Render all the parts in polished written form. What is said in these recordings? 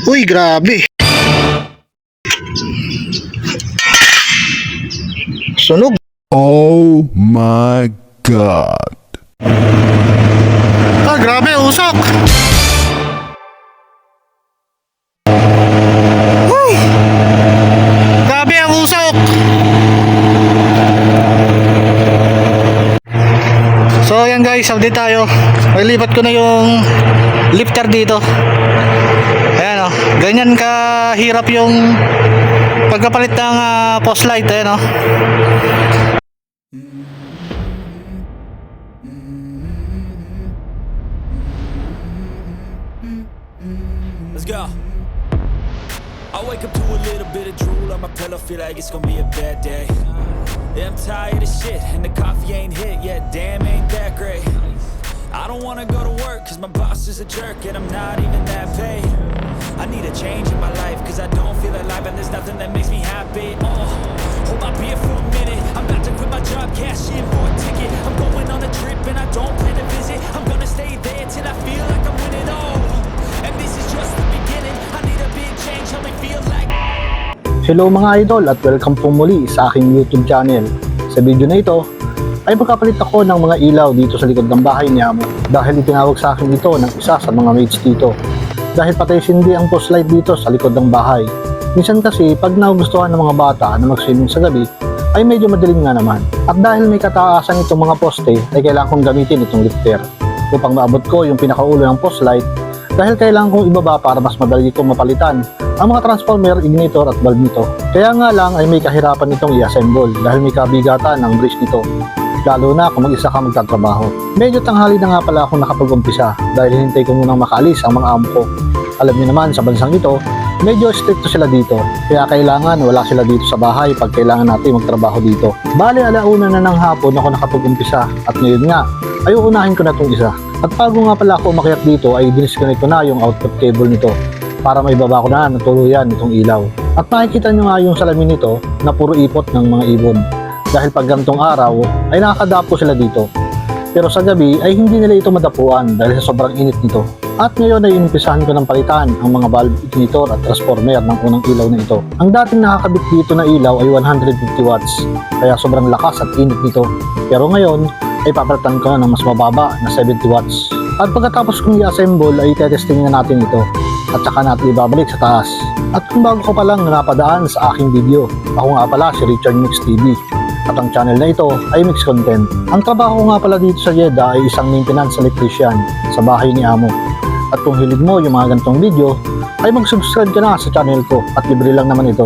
Uy, grabe. Sunog. Oh my God. Ah, grabe, usok. Uy, grabe ang usok. So ayan guys, update tayo. Maglipat ko na yung lifter dito. Ayan o, ganyan kahirap yung pagkapalit ng post light. Ayan o. Let's go. I wake up to a little bit of drool on my pillow, feel like it's gonna be a bad day. Yeah, I'm tired of shit, and the coffee ain't hit yet, damn, ain't that great. I don't wanna go to work, cause my boss is a jerk, and I'm not even that paid. I need a change in my life, cause I don't feel alive, and there's nothing that makes me happy. Hold my beer for a minute, I'm about to quit my job, cash in for a ticket. I'm going on a trip, and I don't plan to visit. I'm gonna stay there till I feel like I'm winning all. And this is just the beginning, I need a big change, help me feel like. Hello mga idol at welcome po muli sa aking YouTube channel. Sa video na ito ay magkapalit ako ng mga ilaw dito sa likod ng bahay ni Amo dahil itinawag sa akin ito ng isa sa mga mates dito. Dahil patay sindi ang post light dito sa likod ng bahay. Minsan kasi pag nagustuhan ng mga bata na mag-swimming sa gabi ay medyo madilim nga naman. At dahil may kataasan itong mga poste ay kailangan kong gamitin itong lifter upang maabot ko yung pinakaulo ng post light dahil kailangan kong ibaba para mas madali kong mapalitan ang mga transformer, ignitor at bulb nito. Kaya nga lang ay may kahirapan nitong i-assemble dahil may kabigatan ng brace nito, lalo na kung mag-isa ka magtatrabaho. Medyo tanghali na nga pala akong nakapag-umpisa dahil hinintay ko munang makaalis ang mga amo ko. Alam niyo naman sa bansang ito, medyo stricto sila dito, kaya kailangan wala sila dito sa bahay pag kailangan natin magtrabaho dito. Bali alauna na ng hapon ako nakapag-umpisa at ngayon nga ay uunahin ko na itong isa. At bago nga pala ako umakyat dito ay dinisconnect ko na yung output cable nito para maibaba ko na ng tuluyan itong ilaw. At makikita nyo nga yung salamin nito na puro ipot ng mga ibon dahil pag ganitong araw ay nakakadapo sila dito. Pero sa gabi ay hindi nila ito madapuan dahil sa sobrang init nito. At ngayon ay inumpisahan ko ng palitan ang mga bulb, ignitor at transformer ng unang ilaw na ito. Ang dating nakakabit dito na ilaw ay 150 watts kaya sobrang lakas at init nito. Pero ngayon ay papalitan ko na ng mas mababa na 70 watts. At pagkatapos kong i-assemble ay testing na natin ito at saka natin ibabalik sa taas. At kung bago ka pa lang napadaan sa aking video, ako nga pala si Richard Mix TV at ang channel na ito ay Mix Content. Ang trabaho ko nga pala dito sa Jeddah ay isang maintenance electrician sa bahay ni Amo. At kung hilig mo yung mga ganitong video ay mag-subscribe ka na sa channel ko at libre lang naman ito.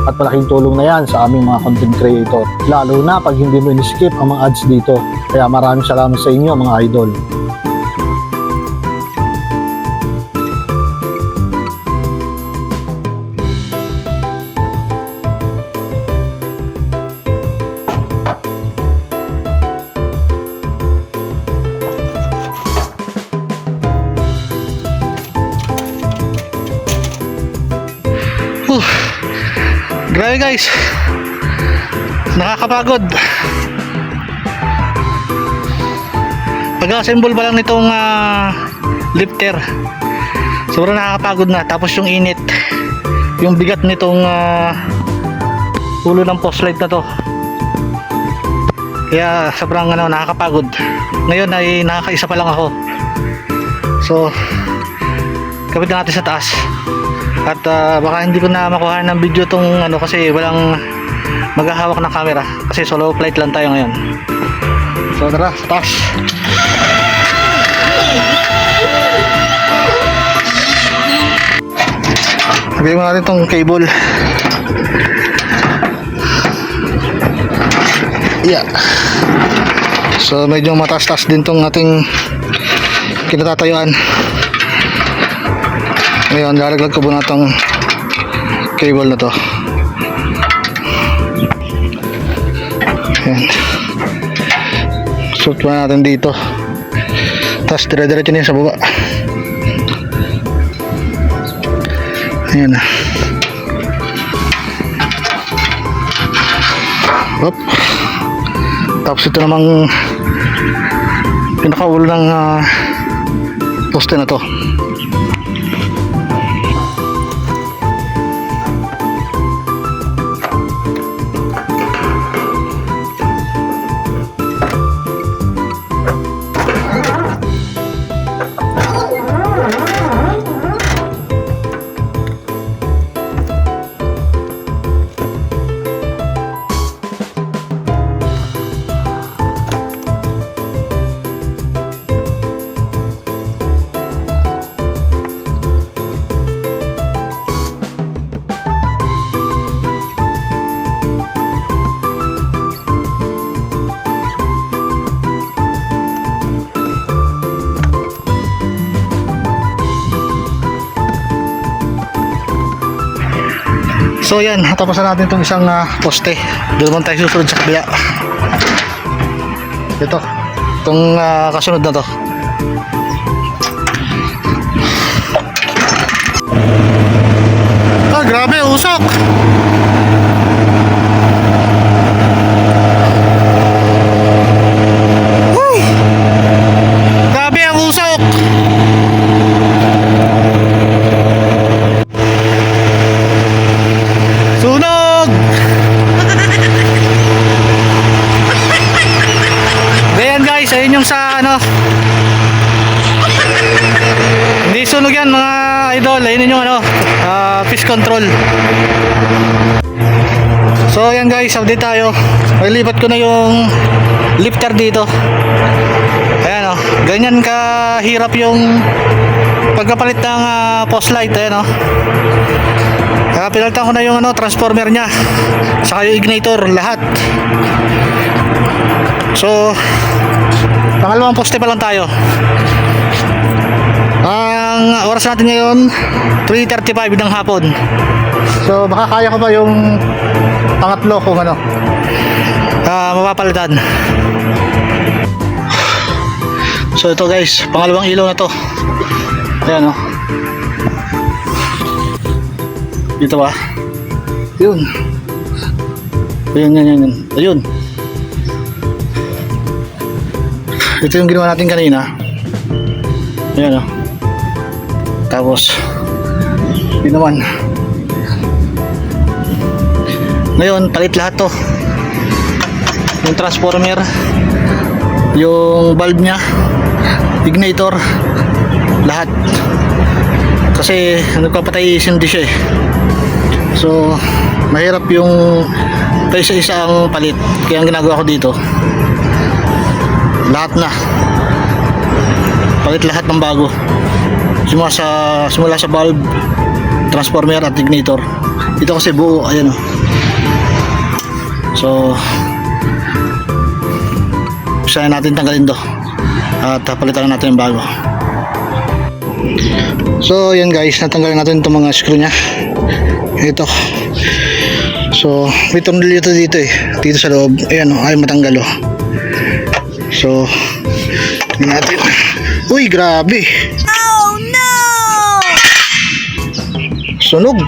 At malaking tulong na yan sa aming mga content creator, lalo na pag hindi mo in-skip ang mga ads dito. Kaya maraming salamat sa inyo mga idol. Grabe guys, nakakapagod. Pag-assemble pa lang nitong lifter, sobrang nakakapagod na. Tapos yung init, yung bigat nitong ulo ng post light na to, kaya sobrang nakakapagod. Ngayon ay nakakaisa pa lang ako, so kapit na natin sa taas. At baka hindi ko na makuha ng video tong kasi walang maghahawak ng camera kasi solo flight lang tayo ngayon. So tara, sa taas. Lagyan mo natin tong cable. Yeah. So medyo mataas-taas din tong ating kinatatayuan. Ngayon, lalaglag ko muna itong cable na to. Ayan. Suot pa natin dito. Tapos dire-diretso niya sa baba. Ayan na. Hop. Tapos ito namang pinakaulo ng poste na to. So yan, tapos na natin itong isang poste. Doon naman tayo susunod sa kabila. Ito, itong kasunod na to. Ah, grabe, usok! Woo! Grabe ang usok! Sunog! Ayan guys, ayun yung sa ano. Hindi sunog yan mga idol, ayun yung ano, fish control. So ayan guys, update tayo. Mailipat ko na yung lifter dito. Ayan o, ganyan kahirap yung pagkapalit ng post light. Ayan o, pinalitan ko na yung ano, transformer nya, saka yung ignitor, lahat. So pangalawang poste pa lang tayo. Ang oras natin ngayon 3:35 ng hapon. So baka kaya ko pa yung pangatlo kung ano, mapapalitan. So ito guys, pangalawang ilaw na to. Ayan o, dito ba? Yun. Ayun. Ayun. Ito yung ginawa natin kanina. Ayan o. Tapos yun naman. Ngayon, palit lahat to. Yung transformer, yung bulb nya, ignitor, lahat. Kasi nagpapatay sindi siya eh. So mahirap yung isa-isa ang palit. Kaya ang ginagawa ko dito, lahat na palit, lahat ng bago, simula sa bulb, transformer at ignitor. Ito kasi buo, ayan o. So usahin natin tanggalin to at palitan natin yung bago. So yan guys, natanggalin natin itong mga screw nya. Ito, so may tornilyo dito eh, dito sa loob. Ayan o, ay matanggal o. So tingnan natin. Uy, grabe. Oh no! Sunog.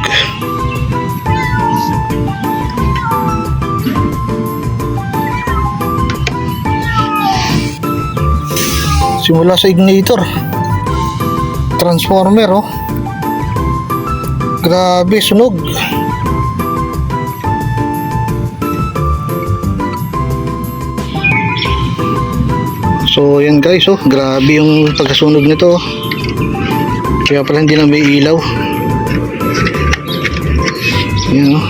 Simula sa ignitor, transformer oh. Grabe, sunog. So yan guys oh, grabe yung pagkasunog nito. Kaya pala hindi na may ilaw. Yan oh,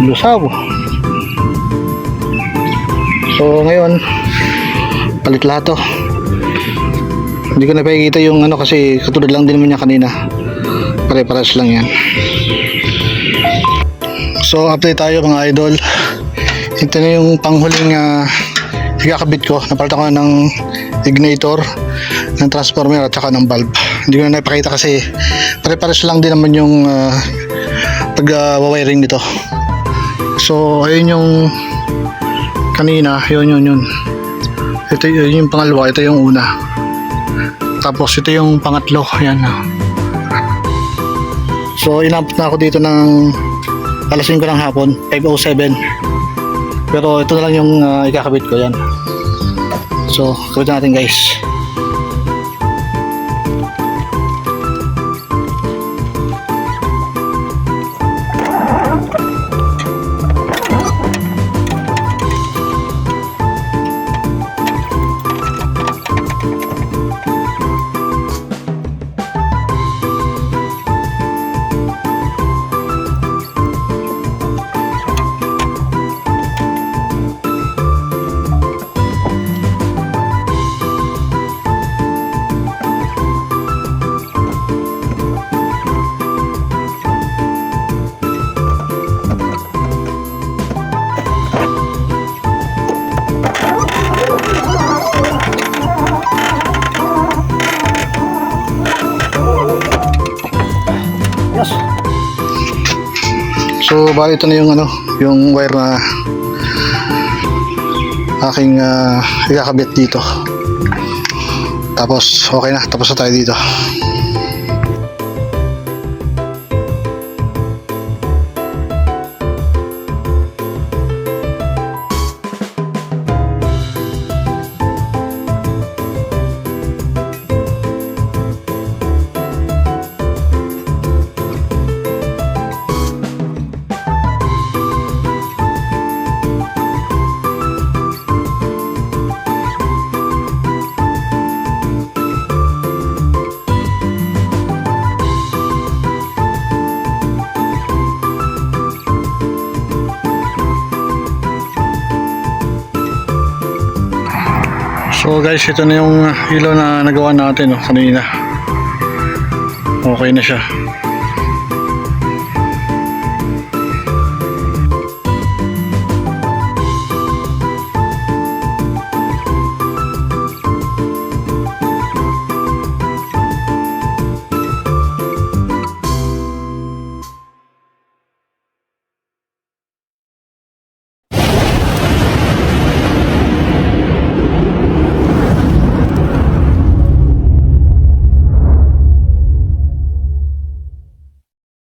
lusaw. So ngayon, palit lahat to. Hindi ko na pakikita yung ano kasi katulad lang din naman niya kanina. Pare-pares lang yan. So update tayo mga idol. Ito na yung panghuling ikakabit ko. Napalitan ko na ng ignitor, ng transformer at saka ng bulb. Hindi ko na napakita kasi pare-pares lang din naman yung pag-wiring nito. So ayun yung kanina, yun. Ito yung pangalawa, ito yung una. Tapos ito yung pangatlo, yan. So inabot na ako dito ng alas 5 ng hapon, 5:07. Pero ito na lang yung ikakabit ko, yan. So kabit natin guys. Yes. So bali ito na yung ano, yung wire na aking ikakabit dito. Tapos okay na, tapos na tayo dito. So guys, ito na yung ilaw na nagawa natin kanina. Okay na siya.